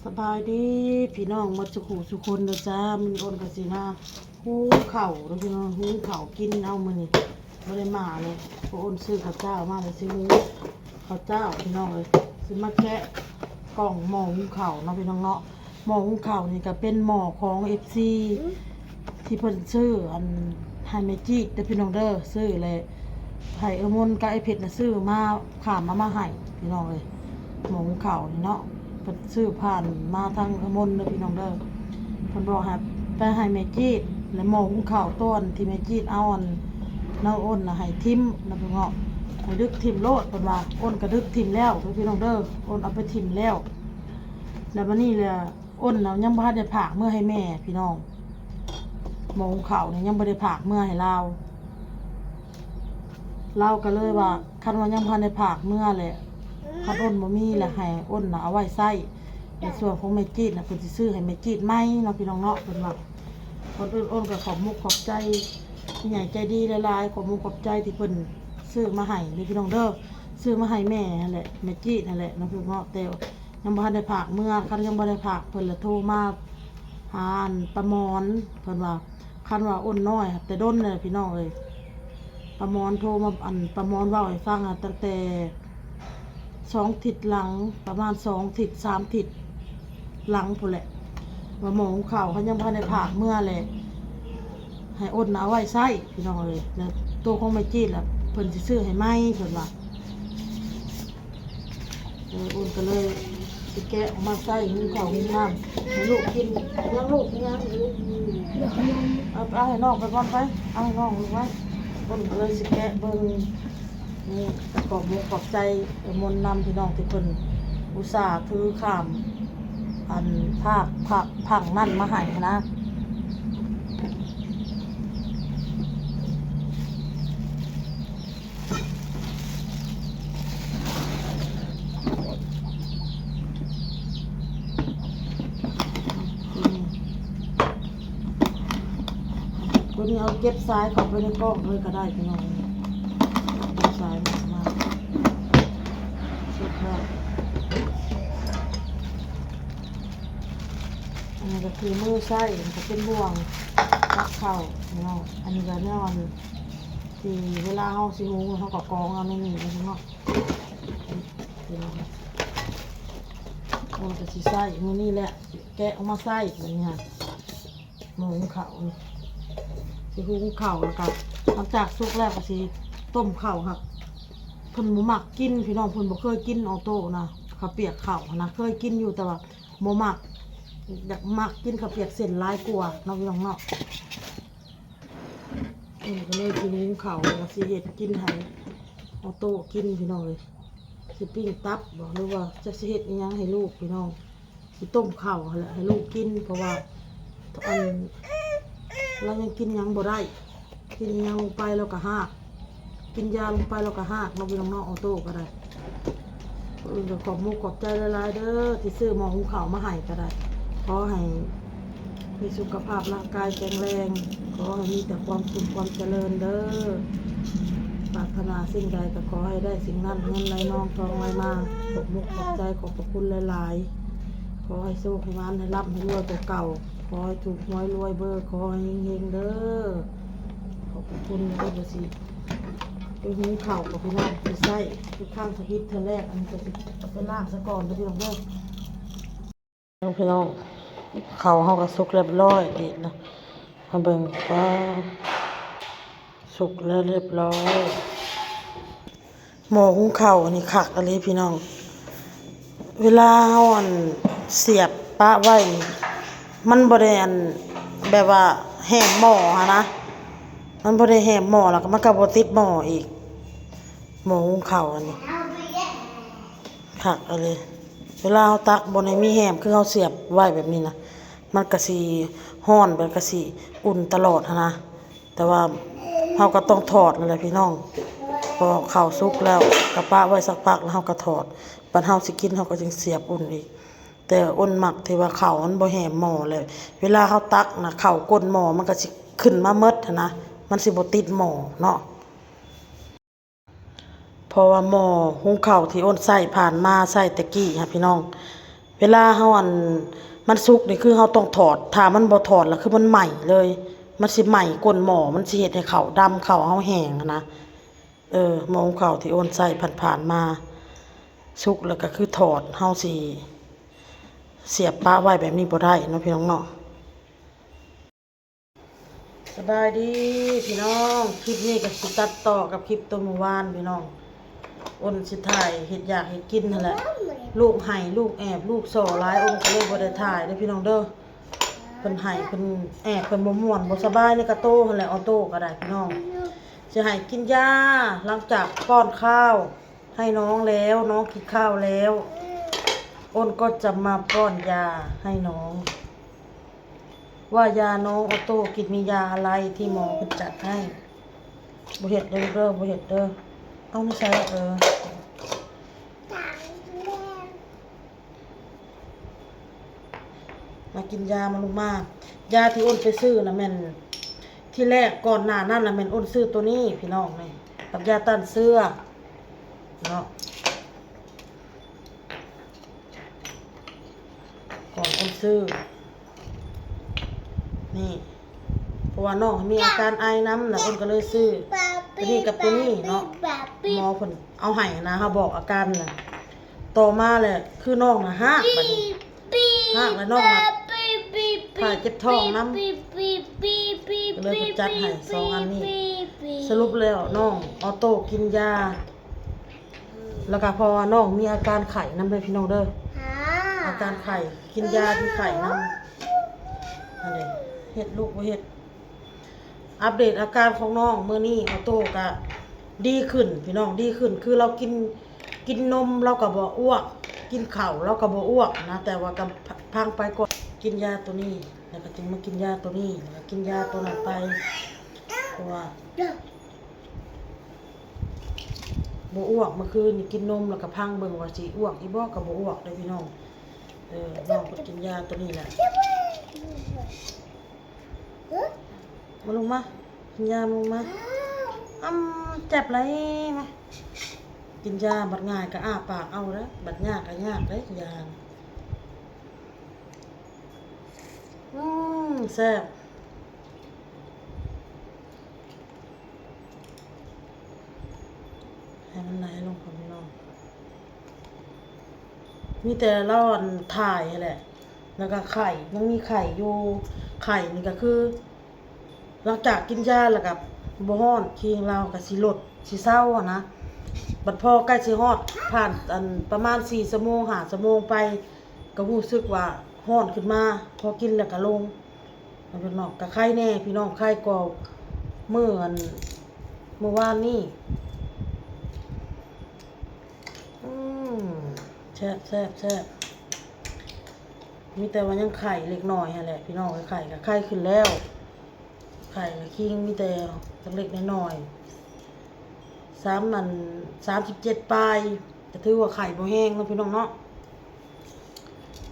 สบายดีพี่น้องมาสุขุสุคนเด้อจ้ามีอ้นกับสีนาหูเข่าแล้วพี่น้องหูเข่ากินเอามือนี่ไม่ได้มาเลยเพราะอ้นซื้อข้าวเจ้ามาเลยซื้อหูข้าวเจ้าพี่น้องเลยซื้อมาแกะกล่องหม้อหุงเข่าเนาะพี่น้องเนาะหม้อหุงเข่านี่ก็เป็นหม้อของFCที่เพิ่นซื้ออันไฮเมจิเด้อพี่น้องเด้อซื้อเลยไผ่มนกับไอเพชรน่ะซื้อมาขามมาให้พี่น้องเลยหม้อหุงเข่านี่เนาะซื้อผ่านมาทางมนเลยพี่น้องเด้อเพิ่นบอกให้ไปให้แม่จีดและหม้อหุงข้าวต้นที่แม่จีดเอาอันน้าอ้นน่ะให้ทิ่มนะพี่น้องให้ดึกทิ่มโลดเพิ่นว่าอ้นก็ดึกทิ่มแล้วพี่น้องเด้ออ้นเอาไปทิ่มแล้วแล้วบัดนี้แหละอ้นน่ะยังบ่ทันได้ผากเมื่อให้แม่พี่น้องหม้อหุงข้าวนี่ยังบ่ได้ผากเมื่อให้เราก็เลยว่าคันว่ายังบ่ทันได้ผากเมื่อแหละคันอ้นบ่มีแหละให้อ้นน่ะเอาไว้ใส่ในส่วนของแม่จีดน่ะเพิ่นสิซื้อให้แม่จีดใหม่เนาะพี่น้องเนาะเพิ่นว่าคนอื่นอ้นก็ขอบมุกขอบใจผู้ใหญ่ใจดีหลายๆขอบมุกขอบใจที่เพิ่นซื้อมาให้เด้อพี่น้องเด้อซื้อมาให้แม่นั่นแหละแม่จีดนั่นแหละเนาะพี่น้องเนาะแต่ยังบ่ทันได้ผากเมื่อคันยังบ่ได้ผากเพิ่นละโทรมาหาอันประมอนเพิ่นว่าคันว่าอ้นน้อยแต่ด้นเลยพี่น้องเอ้ยประมอนโทรมาอันประมอนเว้าให้ฟังตั้งแต่2 ทิศหลังประมาณ2 ทิศ3 ทิศหลังพุ่นแหละว่าหม้อหุงข้าวเขายังบ่ได้ผากเมื่อแหละให้อ้นเอาไว้ใช้พี่น้องเลยแล้วตัวของแม่จีดล่ะเพิ่นสิซื้อให้ใหม่เพิ่นว่าอ้นก็เลยสิแกะออกมาใส่หุงข้าวหุงน้ำให้ลูกกินยังลูกยังเอาให้น้องไปก่อนไปเอาให้น้องลูกไว้อ้นก็เลยสิแกะเบิ่งนี่ขอบมุกขอบใจมนต์นำพี่น้องที่เพิ่นอุตส่าห์ถือข้ามอันผักนั่นมาให้นะตัวนี้เอาเก็บซ้ายเข้าไปในกล้องเลยก็ได้พี่น้องเก็บซ้ายมาสุดยอดอันนี้ก็คือมือไส้มันจะเป็นบ่วงตักเข้าพี่น้องอันนี้ก็แน่นอนที่เวลาเขาสิหุงเขาก็กรองเอาในนี้พี่น้องพี่น้องมันจะสิไส้มือนี่แหละแกะออกมาไส้แบบนี้ค่ะหมูเขาสิหุงข้าวแล้วก็หลังจากสุกแล้วก็สิต้มข้าวครับเพิ่นบ่มักกินพี่น้องเพิ่นบ่เคยกินออโต้นะข้าวเปียกข้าวนะเคยกินอยู่แต่ว่าบ่มักอยากมักกินข้าวเปียกเส้นหลายกว่าเนาะพี่น้องเนาะก็เลยสิหุงข้าวแล้วสิเฮ็ดกินให้ออโต้กินพี่น้องเลยสิปิ้งตับบ่หรือว่าจะสิเฮ็ดอีหยังให้ลูกพี่น้องสิต้มข้าวแหละให้ลูกกินเพราะว่าอันเรายังกินยังบ่ได้กินยังลงไปแล้วก็หักกินยาลงไปแล้วก็หักเราไปลงนอกออโต้ก็ได้อื่นก็ขอบมุกขอบใจหลายๆเด้อที่ซื้อหม้อหุงข้าวมาให้ก็ได้ขอให้มีสุขภาพร่างกายแข็งแรงขอให้มีแต่ความสุขความเจริญเด้อปรารถนาสิ่งใดก็ขอให้ได้สิ่งนั้นเงินไหลนองทองไหลมาขอบมุกขอบใจขอบพระคุณหลายๆขอให้โชคให้มันให้รับให้รวยตัวเก่าขอให้ถูกหวยรวยเบอร์ขอให้เฮงๆเด้อขอบคุณด้วยบสิไปหุงข้าวกับพี่น้องไปใส่ทุกข้างสกิดเธอแรกอันนี้ก็จะไปล่างซะก่อนเด้อพี่น้องเด้อพี่น้องข้าวเฮาก็สุกเรียบร้อยดีนะมาเบิ่งว่าสุกแล้วเรียบร้อยหม้อหุงข้าวนี่คักอะไรพี่น้องเวลาเฮาอันเสียบปะไว้มันบ่ได้อันแบบว่าแหมหม้อฮะนะมันบ่ได้แหมหม้อแล้วก็มันก็บ่ติดหม้ออีกหม้อหุงข้าวอันนี้คักอะไรเวลาเฮาตักบ่ได้มีแหมคือเฮาเสียบไว้แบบนี้นะมันก็สิร้อนมันก็สิอุ่นตลอดนะแต่ว่าเฮาก็ต้องถอดนั่นแหละพี่น้องพอข้าวสุกแล้วก็ปะไว้สักพักแล้วเฮาก็ถอดบัดเฮาสิกินเฮาก็จึงเสียบอุ่นอีกแต่อ้นมักที่ว่าข้าวมันบ่แหมหม้อเลยเวลาเฮาตักนะข้าวก้นหม้อมันก็สิขึ้นมาหมดนะมันสิบ่ติดหม้อเนาะเพราะว่าหม้อหุงข้าวที่อ้นใส่ผ่านมาใส่ตะกี้ค่ะพี่น้อง เวลาเฮาอันมันสุกนี่คือเฮาต้องถอดถ้ามันบ่ถอดแล้วคือมันใหม่เลย มันสิใหม่ก้นหม้อมันสิเฮ็ดให้ข้าวดำข้าวเฮาแห้งอะนะหม้อหุงข้าวที่โอนใส่ผ่านๆมาสุกแล้วก็คือถอดเฮาสิเสียบปะไว้แบบนี้บ่ได้เนาะพี่น้องเนาะสบายดีพี่น้องคลิปนี้ก็สิตัดต่อกับคลิปตัวเมื่อวานพี่น้องอ้นสิถ่ายเฮ็ดอยากเฮ็ดกินนั่นแหละลูกไห้ลูกแอบลูกส่อหลายอ้นก็เลยบ่ได้ถ่ายเด้อพี่น้องเด้อเพิ่นไห้เพิ่นแอบเพิ่นบ่ม่วนบ่สบายในกระโตนั่นแหละออโต้ก็ได้พี่น้องสิให้กินยาหลังจากป้อนข้าวให้น้องแล้วน้องกินข้าวแล้วอ้นก็จะมาป้อนยาให้น้องว่ายาน้องออโต้กินมียาอะไรที่หมอเพิ่นจัดให้บ่เฮ็ดเด้อบ่เฮ็ดเด้อเอาไม่ใช่มากินยามาลูกมายาที่อ้นไปซื้อนะแม่นที่แรกก่อนหน้านั้นน่ะแม่นอ้นซื้อตัวนี้พี่น้องนี่กับยาต้านเสื้อเนาะก่อนอ้นซื้อนี่เพราะว่าน้องมีอาการไอน้ำน่ะอ้นก็เลยซื้อตัวนี้กับตัวนี้เนาะหมอเพิ่นเอาให้นะเขาบอกอาการน่ะต่อมาเลยคือน้องน่ะฮะบัดนี้ฮะแล้วน้องน่ะถ่ายเจ็บท้องน้ำก็เลยไปจัดให้2 อันนี้สรุปแล้วน้องออโต้กินยาแล้วก็พอน้องมีอาการไข้น้ำเลยพี่น้องเด้ออาการไข้กินยาที่ไข้น้ำอันนี้เฮ็ดลูกบ่เฮ็ดอัปเดตอาการของน้องมื้อนี้ออโต้ก็ดีขึ้นพี่น้องดีขึ้นคือเรากินนมเราก็บ่อ้วกกินข้าวเราก็บ่อ้วกนะแต่ว่าก็พังไปก่อนกินยาตัวนี้แล้วก็จึงมากินยาตัวนี้แล้วก็กินยาตัวนั้นไปเพราะว่าบ่อ้วกเมื่อคืนนี่กินนมแล้วก็พังเบิ่งว่าสิอ้วกอีบ่ก็บ่อ้วกเด้อพี่น้องน้องก็กินยาตัวนี้แหละมาลงมากินยาลงมาเจ็บไรมากินยาบัดง่ายก็อ้าปากเอาเด้อบัดยากก็ยากเด้อยาแซ่บให้มันไหลลงของพี่น้องมีแต่เราถ่ายแหละแล้วก็ไข่ยังมีไข่อยู่ไข่นี่ก็คือหลังจากกินยาแล้วกับบ่ฮ้อนคิงเราก็สิลดสิเศร้านะบัดพอใกล้สิฮอดผ่านประมาณ4 ชั่วโมง5 ชั่วโมงไปก็รู้สึกว่าฮ้อนขึ้นมาพอกินแล้วก็ลงพี่น้องก็ไข้แน่พี่น้องไข้ก็เมื่อวานนี้แซ่บมีแต่ว่ายังไข่เล็กน้อยฮะแหละพี่น้องไข่ก็ไข้ขึ้นแล้วไข่ก็คิงมีแต่เล็กน้อย37 ปลายจะถือว่าไข่บ่แห้งเนาะพี่น้องเนาะ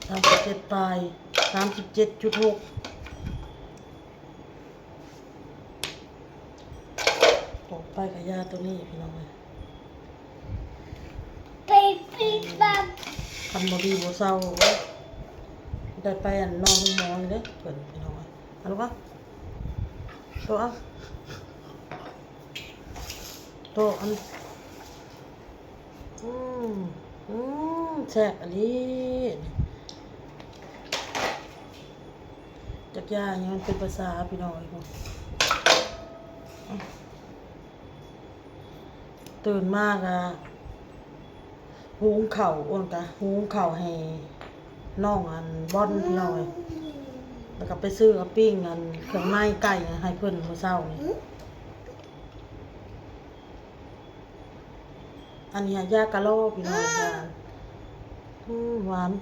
37 ปลาย37.6ออกไปกับยาตัวนี้พี่น้องเลยคันบ่ดีบ่เศร้าได้ไปนอนหมอเลยเด้อเพิ่นพี่น้องเอ้ยเอาลูกอ่ะโตอ่ะโตอันแซ่บอันนี้จักยาอย่างมันเป็นภาษาพี่น้องอีกตื่นมากอะหุงข้าวอ้นกะหุงข้าวให้น้องบ่อนพี่น้องแล้วก็ไปซื้อกระปิ้งเครื่องในไก่ให้เพิ่นมื้อเช้านี่อันนี้ยากะโลพี่น้องยาหวาน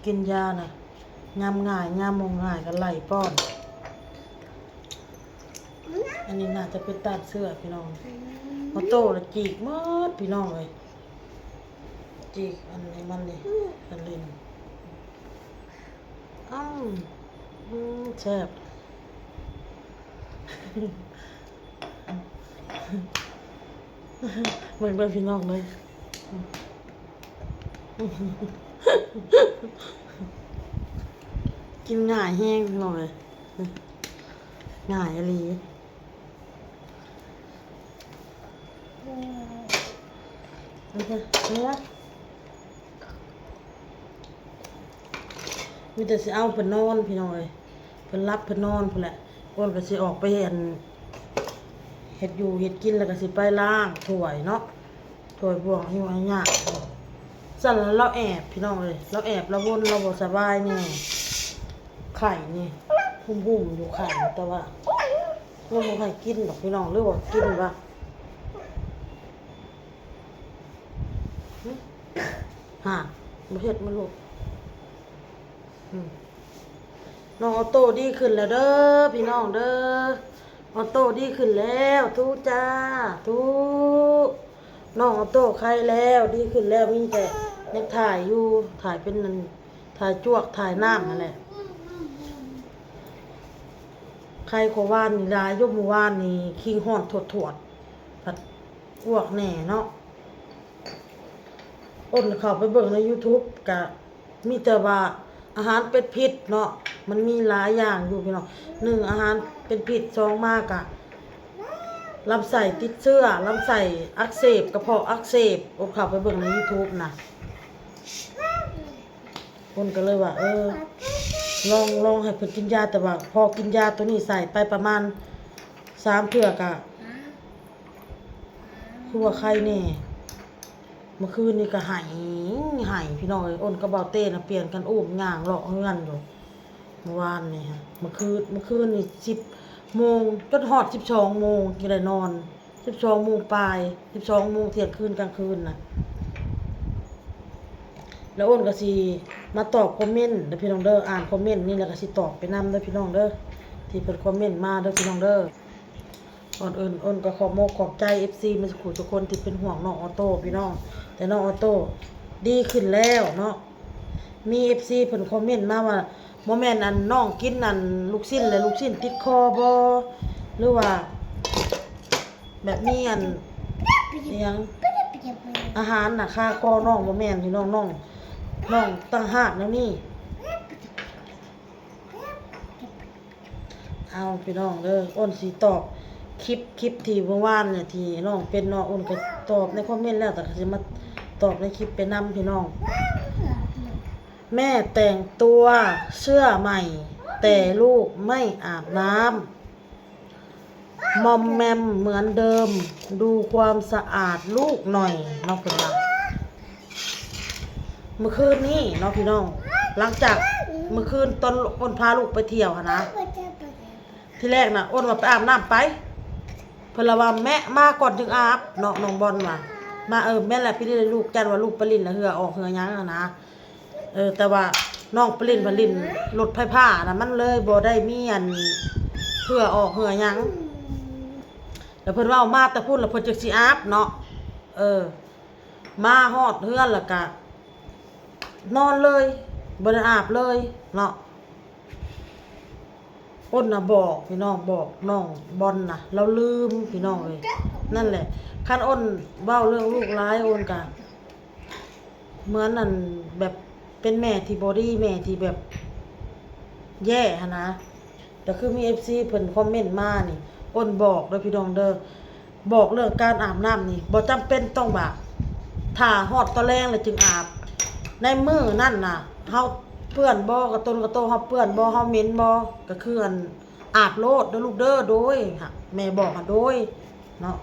กินยาน่ะยามง่ายยามมงง่ายก็ไหลป้อนอันนี้น่าจะเป็นตัดเสื้อพี่น้องพอโตแล้วจีกหมดพี่น้องเลยจีกอันนี้มันนี่อันลินแซ่บ เหมือนเป็นพี่น้องเลยกินง่ายแห้งพี่น้องเลยง่ายอะไรโอเคเนี่ยมีแต่สิเอาเพิ่นนอนพี่น้องเอ้ยเพิ่นรับเพิ่นนอนพุ่นแหละอ้นก็สิออกไปเเฮ็ดอยู่เฮ็ดกินแล้วก็สิไปล้างถ้วยเนาะถ้วยบวงหิ้วให้ยากสั่นแล้วเราแอบพี่น้องเอ้ยเราแอบเราวนเราบ่สบายนี่ไข่นี่หุ่มๆอยู่ไข่แต่ว่าเราบ่ให้กินดอกพี่น้องหรือว่ากินว่าฮะบ่เฮ็ดมันลูกน้องออโต้ดีขึ้นแล้วเด้อพี่น้องเด้อออโต้ดีขึ้นแล้วทุจ้าทุน้องออโต้ไข้แล้วดีขึ้นแล้วมีแต่ยังถ่ายอยู่ถ่ายเป็นนั่นถ่ายจวกถ่ายน้ำนั่นแหละไข้โควานนี่ลายยกมือวานนี่คิงห่อนถวดผัดอ้วกแหน่เนาะอ้นเข้าไปเบิ่งใน YouTube กะมีแต่ว่าอาหารเป็นพิษเนาะมันมีหลายอย่างอยู่พี่น้อง1อาหารเป็นพิษ2มากอะลำไส้ติดเชื้อลำไส้อักเสบกระเพาะอักเสบอ้นเข้าไปเบิ่งใน YouTube นะอ้นก็เลยว่าลองให้เพิ่นกินยาแต่ว่าพอกินยาตัวนี้ใส่ไปประมาณ3เทื่อกะคือว่าไข้แน่เมื่อคืนนี่ก็หายพี่น้องเอ้ยอ้นกับเบาเต้น่ะเปลี่ยนกันอุ้มย่างเลาะเฮือนอยู่เมื่อวานนี่ฮะเมื่อคืนนี่10โมงจนฮอด12โมงก็ได้นอน12โมงปลาย12โมงเที่ยงคืนกลางคืนน่ะแล้วอ้นก็สิมาตอบคอมเมนต์เด้อพี่น้องเด้ออ่านคอมเมนต์นี่แล้วก็สิตอบไปนำเด้อพี่น้องเด้อที่เพิ่นคอมเมนต์มาเด้อพี่น้องเด้อก่อนอื่นอ้นก็ขอบใจ FC มาสักทุกคนที่เป็นห่วงน้องออโต้พี่น้องแต่น้องออโต้ดีขึ้นแล้วเนาะมี FC เพิ่นคอมเมนต์มาว่าบ่แม่นอันน้องกินอันลูกชิ้นและลูกชิ้นติดคอบ่หรือว่าแบบนี้อันอิหยังอาหารน่ะค่าคอน้องบ่แม่นพี่น้องตั้งหากแล้วนี่เอาพี่น้องเด้ออ้นสิตอบคลิปที่เมื่อวานเนี่ยที่น้องเป็นน้องอ้นก็ตอบในคอมเมนต์แล้วแต่ก็สิมาตอบในคลิปไปนำพี่น้องแม่แต่งตัวเสื้อใหม่แต่ลูกไม่อาบน้ำมอมแมมเหมือนเดิมดูความสะอาดลูกหน่อยน้องเพิ่นว่าเมื่อคืนนี้น้องพี่น้องหลังจากเมื่อคืนตอนอ้นพาลูกไปเที่ยวนะที่แรกน่ะอ้นว่าไปอาบน้ำไปเพิ่นละว่าแม่มาก่อนถึงอาบน้องบอลว่ามาแม่แหละพี่ได้ลูกจันว่าลูกปรินแล้วเหือออกเหือยังนะแต่ว่าน้องปรินรถไฟฟ้าน่ะมันเลยบ่ได้มีอันเหือออกเหือยังแล้วเพิ่นว่ามาแต่พูดแล้วเพิ่นจักสิอาบเนาะมาฮอดเฮือนแล้วก็นอนเลยบ่ได้อาบเลยเนาะอ้นน่ะบอกพี่น้องบอกน้องบอลน่ะเราลืมพี่น้องเลยนั่นแหละคันอ้นเว้าเรื่องลูกร้ายอ้นก็เหมือนนั่นแบบเป็นแม่ที่บอดี้แม่ที่แบบแย่หั่นนะแต่คือมี FC เพิ่นคอมเมนต์มานี่อ้นบอกเด้อพี่น้องเด้อบอกเรื่องการอาบน้ำนี่บ่จำเป็นต้องแบบถ้าฮอดตอนแรงแล้วจึงอาบในมื้อนั่นน่ะเฮาเปื้อนบ่กระโตเฮาเปื้อนบ่เฮาเหม็นบ่ก็คืออันอาบโลดเด้อลูกเด้อโดยค่ะแม่บอกโดยเนาะ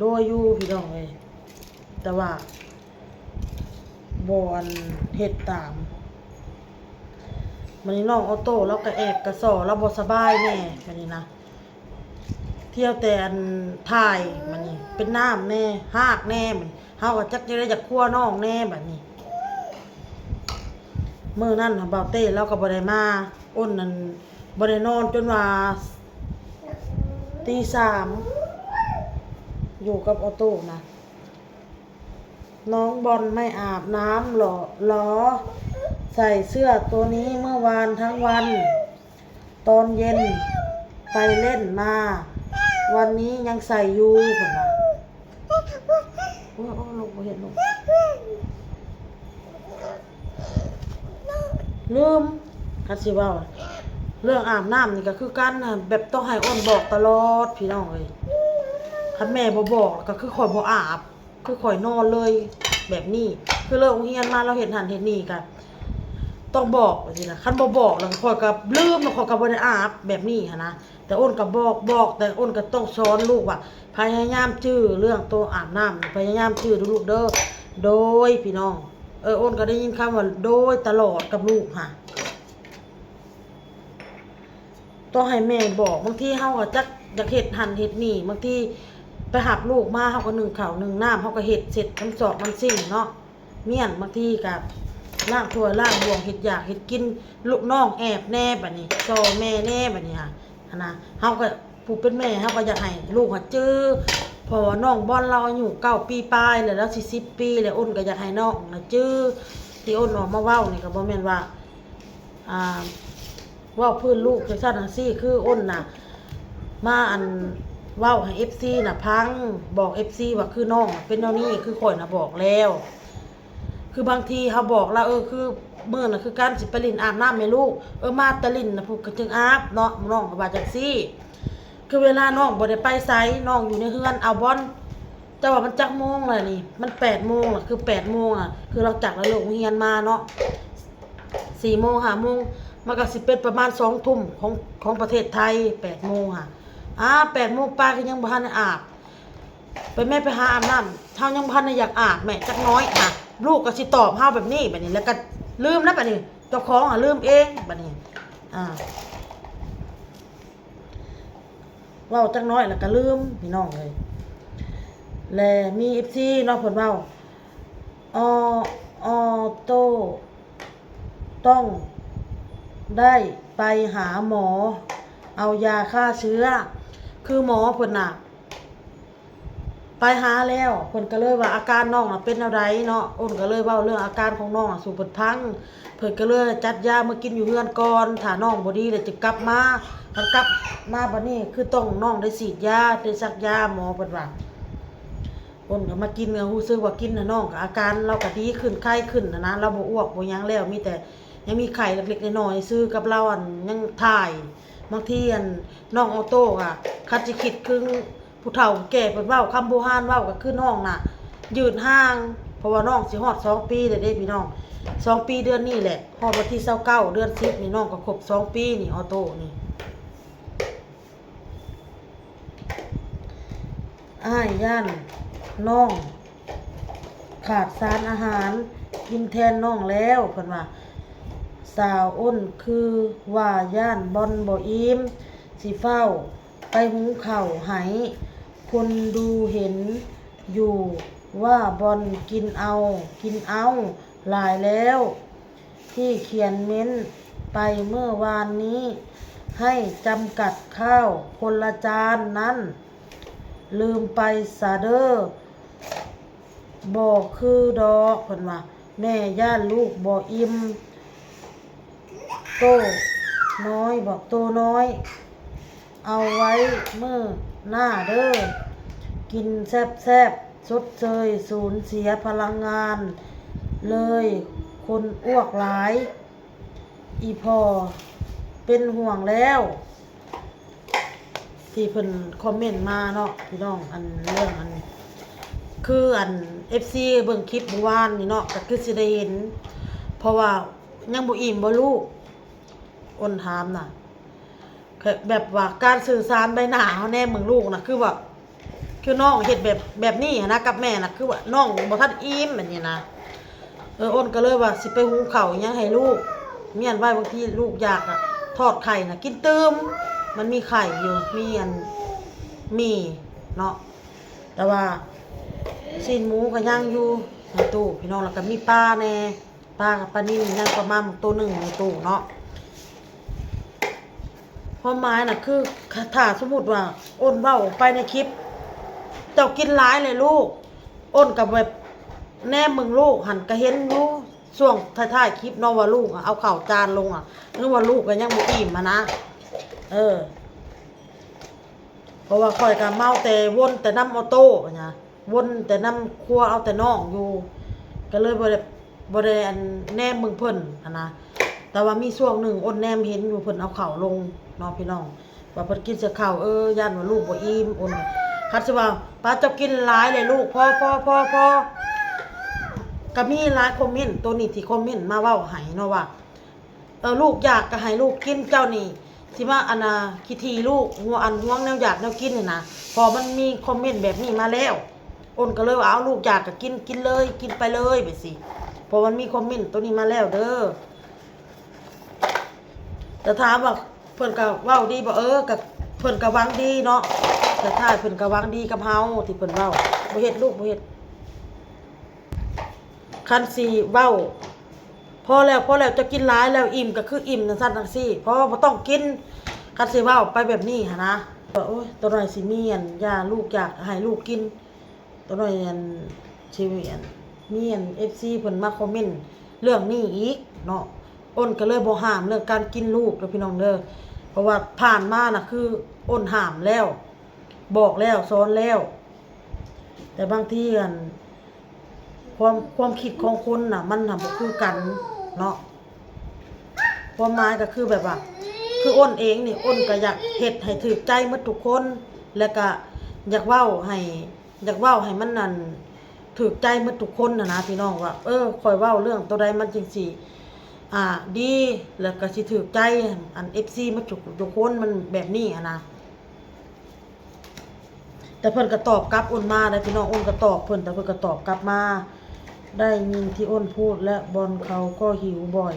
โดยอยู่พี่น้องเอ้ยแต่ว่าบ่อันเฮ็ดตามมื้อนี้น้องออโต้เราก็แอบกระสอเราบ่สบายแน่บัดนี้นะเที่ยวแต่อันถ่ายมันนี่เป็นน้ำแน่หากแน่มันเฮาก็จักจะได้จากครัวน้องแน่บัดนี้มื้อนั้นเบาเต้เราก็บ่ได้มาอ้นนั่นบ่ได้นอนจนว่าตี3อยู่กับออโต้นะน้องบอลไม่อาบน้ำหรอใส่เสื้อตัวนี้เมื่อวานทั้งวันตอนเย็นไปเล่นมาวันนี้ยังใส่อยู่พุ่นน่ะ โอ้ลูกบ่เห็นลูกลืมคันสิเว้าเรื่องอาบน้ำนี่ก็คือกันน่ะแบบต้องให้อ้นบอกตลอดพี่น้องเอ้ยคันแม่บ่บอกก็คือข่อยบ่อาบคือข่อยนอนเลยแบบนี้คือเลิกโรงเรียนมาเราเห็นหันเห็นนี่ก็ต้องบอกว่าสินะคันบ่บอกแล้วข่อยก็ลืมแล้วข่อยก็บ่ได้อาบแบบนี้หันนะแต่อ้นก็บอกแต่อ้นก็ต้องสอนลูกว่าพยายามจื้อเรื่องตัวอาบน้ำพยายามจื้อดูลูกเด้อโดยพี่น้องอ้นก็ได้ยินคำว่าโดยตลอดกับลูกค่ะต้องให้แม่บอกบางทีเฮาก็จักอยากเฮ็ดหันเฮ็ดนี่บางทีไปหับลูกมาเฮาก็นึ่งข้าวนึ่งน้ำเฮาก็เฮ็ดเสร็จมันสอบมันสิ่งเนาะเมียนบางทีก็ล้างถ้วยล้างบวงเฮ็ดอยากเฮ็ดกินลูกน้องแอบแน่บัดนี้ซอแม่แน่บัดนี้ค่ะนะเฮาก็ผู้เป็นแม่เฮาก็อยากให้ลูกจื้อเพราะว่าน้องบ่อนเราอายุ9ปีปลายแล้วสิ10ปีแล้วอ้นก็อยากให้น้องน่ะจื้อที่อ้นออกมาเว้านี่ก็บ่แม่นว่าว่าพื้นลูกจังซั่นจังซี่คืออ้นน่ะมาเว้าให้ FC น่ะพังบอก FC ว่าคือน้องเป็นแนวนี้คือข่อยน่ะบอกแล้วคือบางทีเฮาบอกแล้วคือมื้อน่ะคือการสิไปเล่นอาบน้ำให้ลูกมาแตะลินน่ะพูดก็จึงอาบเนาะน้องก็ว่าจังซี่คือเวลาน้องบ่ได้ไปไสน้องอยู่ในเฮือนเอาบอนแต่ว่ามันจักโมงแล้วนี่มัน8 โมงล่ะคือ8 โมงอ่ะคือเราจักแล้วโรงเรียนมาเนาะ4 โมง5 โมงมันก็สิเป็นประมาณ2 ทุ่มของประเทศไทย8 โมงค่ะ8 โมงป้าก็ยังบ่ทันได้อาบไปแม่ไปหาอาบน้ำเฮายังบ่ทันได้อยากอาบแม่จักน้อยค่ะลูกก็สิตอบเฮาแบบนี้บัดนี้แล้วก็ลืมนะบัดนี้เจ้าของลืมเองบัดนี้เว้าจักน้อยแล้วก็ลืมพี่น้องเลยและมี FC เนาะเพิ่นเว้าอโต้ต้องได้ไปหาหมอเอายาฆ่าเชื้อคือหมอเพิ่นน่ะไปหาแล้วเพิ่นก็เลยว่าอาการน้องน่ะเป็นอะไรเนาะอ้นก็เลยเว้าเรื่องอาการของน้องสู่เพิ่นพังเพิ่นก็เลยจัดยามากินอยู่เฮือนก่อนถ้าน้องบ่ดีแล้วจะกลับมาถ้ากลับมาบัดนี้คือต้องน้องได้ฉีดยาได้ซักยาหมอเพิ่นว่าอ้นก็มากินก็รู้สึกว่ากินน่ะน้องก็อาการเราก็ดีขึ้นไข้ขึ้นนะเราบ่อ้วกบ่หยังแล้วมีแต่ยังมีไข้เล็กๆน้อยๆซื้อกับเรายังถ่ายบางทีน้องออโต้อ่ะคันสิคิดคือผู้เฒ่าแก่เพิ่นเว้าคำโบราณเว้าก็คือน้องน่ะยืนห่างเพราะว่าน้องสิฮอด2 ปีแล้วเด้พี่น้อง2 ปีเดือนนี้แหละฮอดวันที่29เดือน10นี่น้องก็ครบ2 ปีนี่ออโต้นี่ย่านน้องขาดสารอาหารกินแทนน้องแล้วเพิ่นว่าสาวอ้นคือว่าย่านบอนบ่อิ่มสิเฝ้าไปหุงข้าวให้คนดูเห็นอยู่ว่าบอนกินเอาหลายแล้วที่เขียนเม้นไปเมื่อวานนี้ให้จำกัดข้าวคนละจานนั้นลืมไปซะเด้อบอกคือดอกเพิ่นว่าแม่ย่านลูกบ่อิ่มโตน้อยบอกโตน้อยเอาไว้มื้อหน้าเด้อกินแซ่บๆสดเชยสูญเสียพลังงานเลยคนอ้วกหลายอีพอเป็นห่วงแล้วที่เพิ่นคอมเมนต์มาเนาะพี่น้องเรื่องคือFC เบิ่งคลิปเมื่อวานนี่เนาะก็คือสิได้เห็นเพราะว่ายังบ่อิ่มบ่ลูกอ้นถามน่ะแบบว่าการสื่อสารใบหน้าเฮาแน่เมืองลูกน่ะคือว่าคือน้องเฮ็ดแบบนี้นะกับแม่น่ะคือว่าน้องบ่ทันอิ่มแบบนี้นะอ้นก็เลยว่าสิไปหุงข้าวอิหยังให้ลูกเมียนไว้บางทีลูกอยากทอดไข่น่ะกินเติมมันมีไข่อยู่มีเนาะแต่ว่าชิ้นหมูก็ย่างอยู่ในตู้พี่น้องแล้วก็มีปลาแน่ปลากับปลานิ่มย่างประมาณตัวหนึ่งในตู้เนาะความหมายน่ะคือถ้าสมมุติว่าอ้นเว้าไปในคลิปเจ้ากินหลายเลยลูกอ้นกับแบบแนมมึงลูกหันก็เห็นอยู่ช่วงท้ายๆคลิปเนาะว่าลูกเอาข้าวจานลงนึกว่าลูกก็ยังบ่อิ่มนะเพราะว่าค่อยก็เมาแต่วนแต่น้ำออโต้นะ วนแต่น้ำครัวเอาแต่น้องอยู่ก็เลยบ่ได้อันแนมมึงเพิ่นนะแต่ว่ามีช่วงหนึ่งอ้นแนมเห็นอยู่เพิ่นเอาข้าวลงเนาะพี่น้องว่าเพิ่นกินเสข้าวย่านว่าลูกบ่อิ่มอ้นคัดสิว่าป้าเจ้ากินหลายเลยลูกพอก็มีหลายคอมเมนต์ตัวนี้ที่คอมเมนต์มาเว้าให้เนาะว่าลูกอยากก็ให้ลูกกินเจ้านี่สิมาอันน่ะขี้ทีลูกหัวอันห่วงแนวอยากแนวกินนี่นะพอมันมีคอมเมนต์แบบนี้มาแล้วอ้นก็เลยว่าเอาลูกอยากก็กินเลยกินไปเลยไปสิพอมันมีคอมเมนต์ตัวนี้มาแล้วเด้อแต่ถามว่าเพิ่นก็เว้าดีบ่กับเพิ่นก็หวังดีเนาะแต่ถ้าเพิ่นก็หวังดีกับเฮาที่เพิ่นเว้าบ่เฮ็ดลูกบ่เฮ็ดคันสิเว้าพอแล้วจะกินหลายแล้วอิ่มก็คืออิ่มจังซั่นจังซี่เพราะบ่ต้องกินคันสิเว้าไปแบบนี้หั่นนะโอ้ยตัวน้อยสิมีอันย่าลูกอยากให้ลูกกินตัวน้อยอันชีวิตอันมีอัน FC เพิ่นมาคอมเมนต์เรื่องนี้อีกเนาะอ้นก็เลยบ่ห้ามเรื่องการกินลูกเด้อพี่น้องเด้อเพราะว่าผ่านมาน่ะคืออ้นห้ามแล้วบอกแล้วสอนแล้วแต่บางทีอันความคิดของคนน่ะมันน่ะบ่คือกันเนาะความหมายก็คือแบบว่าคืออ้นเองนี่อ้นก็อยากเฮ็ดให้ถูกใจหมดทุกคนแล้วก็อยากเว้าให้มันนั่นถูกใจหมดทุกคนน่ะนะพี่น้องว่าค่อยเว้าเรื่องตัวใดมันจังสิดีแล้วก็สิถูกใจอัน FC มาทุกคนมันแบบนี้อะนะแต่เพิ่นก็ตอบกลับอ้นมาได้พี่น้องอ้นก็ตอบเพิ่นแต่เพิ่นก็ตอบกลับมาได้ยินที่อ้นพูดและบอลเขาก็หิวบ่อย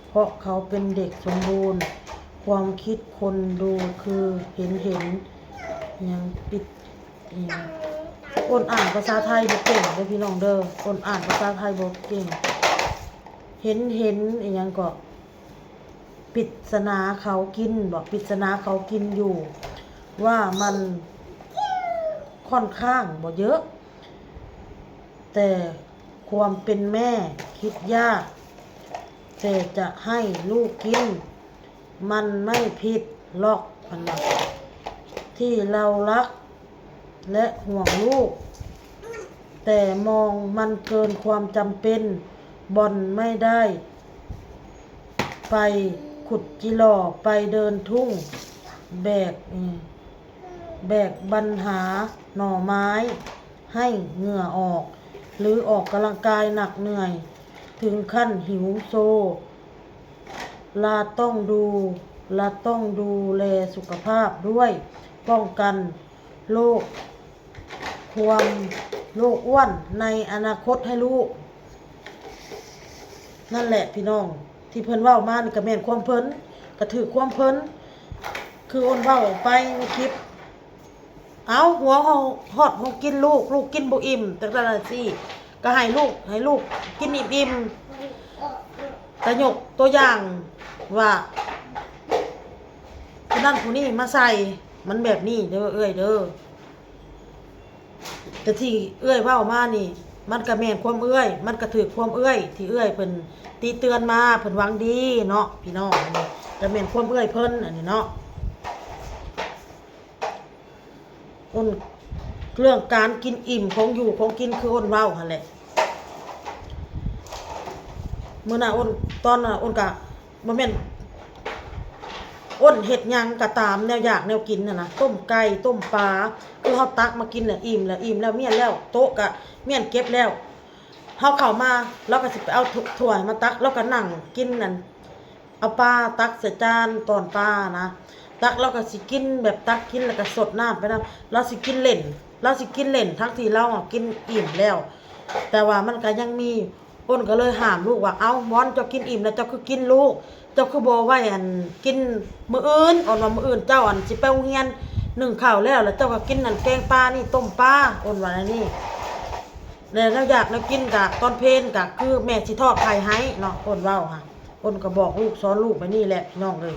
เพราะเขาเป็นเด็กสมบูรณ์ความคิดคนดูคือเห็นยังปิดยังอ้นอ่านภาษาไทยบ่เก่งเด้อพี่น้องเด้ออ้นอ่านภาษาไทยบ่เก่งเห็นอีหยังก็ปริศนาเขากินบอกปริศนาเขากินอยู่ว่ามันค่อนข้างบ่เยอะแต่ความเป็นแม่คิดยากแต่จะให้ลูกกินมันไม่ผิดหรอกมันบอกที่เรารักและห่วงลูกแต่มองมันเกินความจำเป็นบอลไม่ได้ไปขุดจิหล่อไปเดินทุ่งแบกปัญหาหน่อไม้ให้เหงื่อออกหรือออกกำลังกายหนักเหนื่อยถึงขั้นหิวโซลาต้องดูแลสุขภาพด้วยป้องกันโรคอ้วนในอนาคตให้ลูกนั่นแหละพี่น้องที่เพิ่นเว้ามานี่ก็แม่นความเพิ่นก็ถือความเพิ่นคืออ้นเว้าไปในคลิปเอาหัวเฮาฮอดเฮากินลูกกินบ่อิ่มแต่ละสิก็ให้ลูกกินอิ่มแต่ยกตัวอย่างว่าผู้นั้นผู้นี้มาใส่มันแบบนี้เด้อเด้อแต่ที่เว้ามานี่มันก็แม่นความมันก็ถือความที่เพิ่นตีเตือนมาเพิ่นหวังดีเนาะพี่น้องอันนี้ก็แม่นความเพิ่นอันนี้เนาะอ้นเรื่องการกินอิ่มของอยู่ของกินคืออ้นเว้าหั่นแหละมื้อน่ะอ้นตอนน่ะอ้นก็บ่แม่นอ้นเฮ็ดหยังก็ตามแนวอยากแนวกินน่ะนะต้มไก่ต้มปลาคือเฮาตักมากินแล้วอิ่มแล้วเมียนแล้วโต๊ะก็เมียนเก็บแล้วเฮาเข้ามาแล้วก็สิไปเอาถ้วยมาตักแล้วก็นั่งกินนั่นเอาปลาตักใส่จานตอนปลานะตักแล้วก็สิกินแบบตักกินแล้วก็สดน้ำไปนำเราสิกินเล่นทั้งที่เรากินอิ่มแล้วแต่ว่ามันก็ยังมีอ้นก็เลยห้ามลูกว่าเอามอนเจ้ากินอิ่มแล้วเจ้าคือกินลูกเจ้าคือบ่ไว้อันกินมื้ออื่นอ่อนว่ามื้ออื่นเจ้าอันสิไปโรงเรียนนึ่งข้าวแล้วเจ้าก็กินนั่นแกงปลานี่ต้มปลาอ้นว่าอันนี้แล้วอยากแล้วกินกะตอนเพลนกะคือแม่สิทอดไข่ให้เนาะอ้นเว้าค่ะอ้นก็บอกลูกสอนลูกไปนี่แหละพี่น้องเลย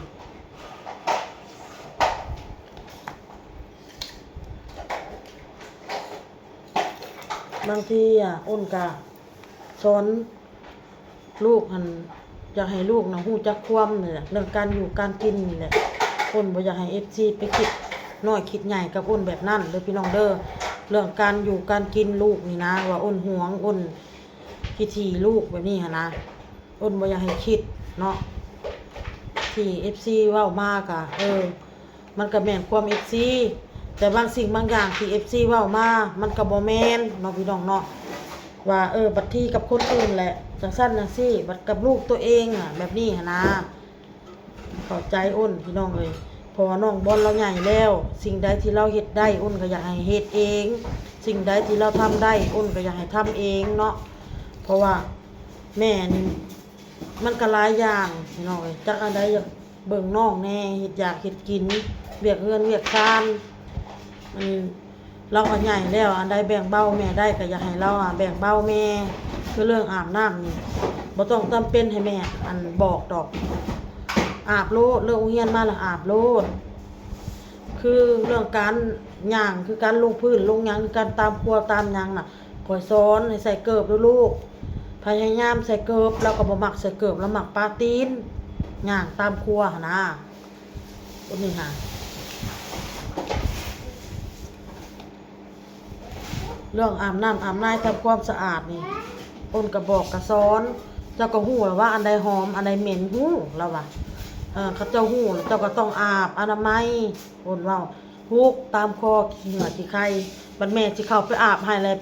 บางทีอ้นก็สอนลูกหันอยากให้ลูกนะฮู้จักความนี่แหละเรื่องการอยู่การกินนี่แหละอ้นบ่อยากให้ FC ไปคิดน้อยคิดใหญ่กับอ้นแบบนั้นเด้อพี่น้องเด้อ เรื่องการอยู่การกินลูกนี่นะว่าอ้นห่วงอ้นพิธีลูกแบบนี้หั่นนะอ้นบ่อยากให้คิดเนาะที่ FC เว้ามากอ่ะมันก็แม่นความ FC แต่บางสิ่งบางอย่างที่ FC เว้ามามันก็บ่แม่นเนาะพี่น้องเนาะว่าบัดทีกับคนอื่นแหละจังซั่นจังซี่บัดกับลูกตัวเองอ่ะแบบนี้หั่นนะเข้าใจอ้นพี่น้องเอ้ยเพราะว่าน้องบอลเราใหญ่แล้ว สิ่งใดที่เราเฮ็ดได้อ้นก็อยากให้เฮ็ดเอง สิ่งใดที่เราทำได้อ้นก็อยากให้ทำเองเนาะเพราะว่าแม่นี่มันก็หลายอย่างพี่น้องเอ้ยจักอันใดอยากเบิ่งน้องแน่เฮ็ดอยากเฮ็ดกินเวียกเงินเวียกการมันเราก็ใหญ่แล้วอันใดแบ่งเบาแม่ได้ก็อยากให้เราแบ่งเบาแม่คือเรื่องอาบน้ำนี่บ่ต้องจำเป็นให้แม่อันบอกดอกอาบโลดเรื่องเฮียนมาแล้วอาบโลดคือเรื่องการย่างคือการลงพื้นลงหยังคือการตามครัวตามหยังน่ะข่อยสอนให้ใส่เกิบลูกพยายามใส่เกิบแล้วก็บ่มักใส่เกิบแล้วมักปลาตีนย่างตามครัวหั่นนะตัวนี้ค่ะเรื่องอาบน้ำอาบน้ำทำความสะอาดนี่อ้นก็บอกก็สอนเจ้าก็ฮู้แล้วว่าอันใดหอมอันใดเหม็นฮู้แล้วว่าเขาเจ้าฮู้เจ้าก็ต้องอาบอนามัยอ้นเว้าฮูกตามคอขี้เหงื่อขี้ไข้บัดแม่สิเข้าไปอาบให้เลย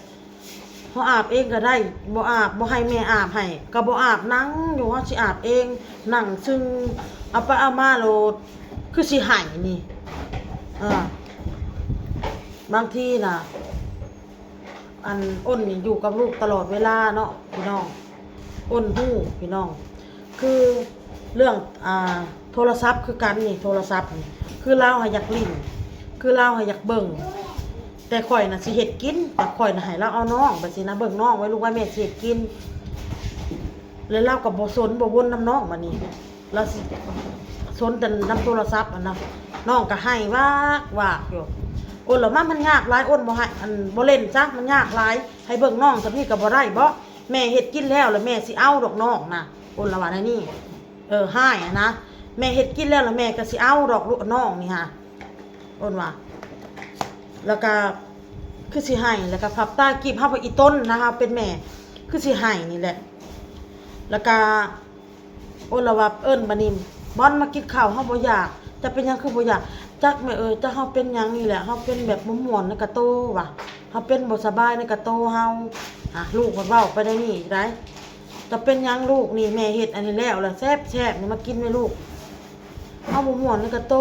เฮาอาบเองก็ได้บ่อาบบ่ให้แม่อาบให้ก็บ่อาบนั่งอยู่ว่าสิอาบเองนั่งซึ่งเอาไปเอามาโลดคือสิให้นี่บางทีน่ะอันอ้นนี่อยู่กับลูกตลอดเวลาเนาะพี่น้องอ้นฮู้พี่น้องคือเรื่องโทรศัพท์คือกันนี่โทรศัพท์นี่คือเราอยากลิ้นคือเราอยากเบิ่งแต่ข่อยน่ะสิเฮ็ดกินแต่ข่อยน่ะให้เราเอาน้องบัดสินะเบิ่งน้องไว้ลูกว่าแม่สิเฮ็ดกินแล้วเราก็บ่สนบ่วนน้ำน้องบัดนี้เราสิสนแต่นำโทรศัพท์นะน้องก็ให้วากอยู่อ้นละมันยากหลายอ้นบ่ให้บ่เล่นซะมันยากหลายให้เบิ่งน้องซะพี่ก็บ่ได้บ่แม่เฮ็ดกินแล้วแม่สิเอาดอกน้องน่ะอ้นละว่าในนี่ให้นะแม่เฮ็ดกินแล้วแม่ก็สิเอาดอกลูกน้องนี่ฮะอ้นว่าแล้วก็คือสิให้แล้วก็พับตากีบเฮาไปอีต้นนะคะเป็นแม่คือสิให้นี่แหละแล้วก็อ้นละว่าบัดนี้บอนมากินข้าวเฮาบ่อยากจะเป็นหยังคือบ่อยากจักแม่ถ้าเฮาเป็นหยังนี่แหละเฮาเป็นแบบบ่ม่วนในกระโตว่ะเฮาเป็นบ่สบายในกระโตเฮาลูกเพิ่นเว้าไปได้นี่ได้จะเป็นหยังลูกนี่แม่เฮ็ดอันนี้แล้วแซ่บนี่มากินแม่ลูกเฮาบ่ม่วนในกระโต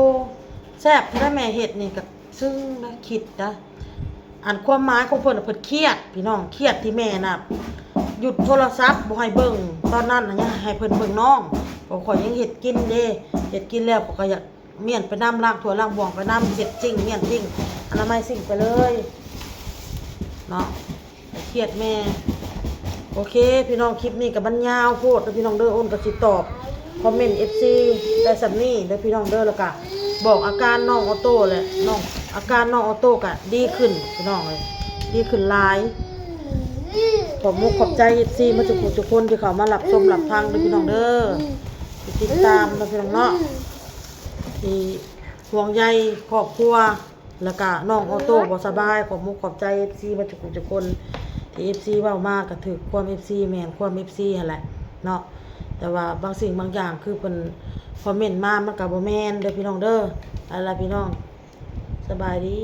แซ่บได้แม่เฮ็ดนี่ก็ซึ่งนะคิดนะอันความหมายของเพิ่นเครียดพี่น้องเครียดที่แม่น่ะหยุดโทรศัพท์บ่ให้เบิ่งตอนนั้นน่ะยังให้เพิ่นเบิ่งน้องบ่ข่อยยังเฮ็ดกินเด้เฮ็ดกินแล้วก็อยากเมียนไปน้ำล้างถ้วยล้างบ่วงไปน้ำเสร็จจริงเมียนจริงอนามัยสิ่งไปเลยเนาะเครียดแม่โอเคพี่น้องคลิปนี้กับบัญญาวโพดแล้วพี่น้องเด้ออ้นก็สิตอบคอมเมนต์ FC ได้สำนี้เด้อพี่น้องเด้อแล้วก็บอกอาการน้องออโต้แหละน้องอาการน้องออโต้ก็ดีขึ้นพี่น้องเลยดีขึ้นหลายขอบมุกขอบใจ FC มาทุกคนที่เข้ามารับชมรับฟังเด้อพี่น้องเด้อติดตามเด้อพี่น้องเนาะที่ห่วงใยครอบครัวแล้วก็น้องออโต้บ่สบายขอบมุกขอบใจ FC มาทุกคนที่ FC เว้ามากก็ถือความ FC แม่นความ FC หั่นแหละเนาะแต่ว่าบางสิ่งบางอย่างคือเพิ่นคอมเมนต์มามันก็บ่แม่นเด้อพี่น้องเด้ออะไรพี่น้องสบายดี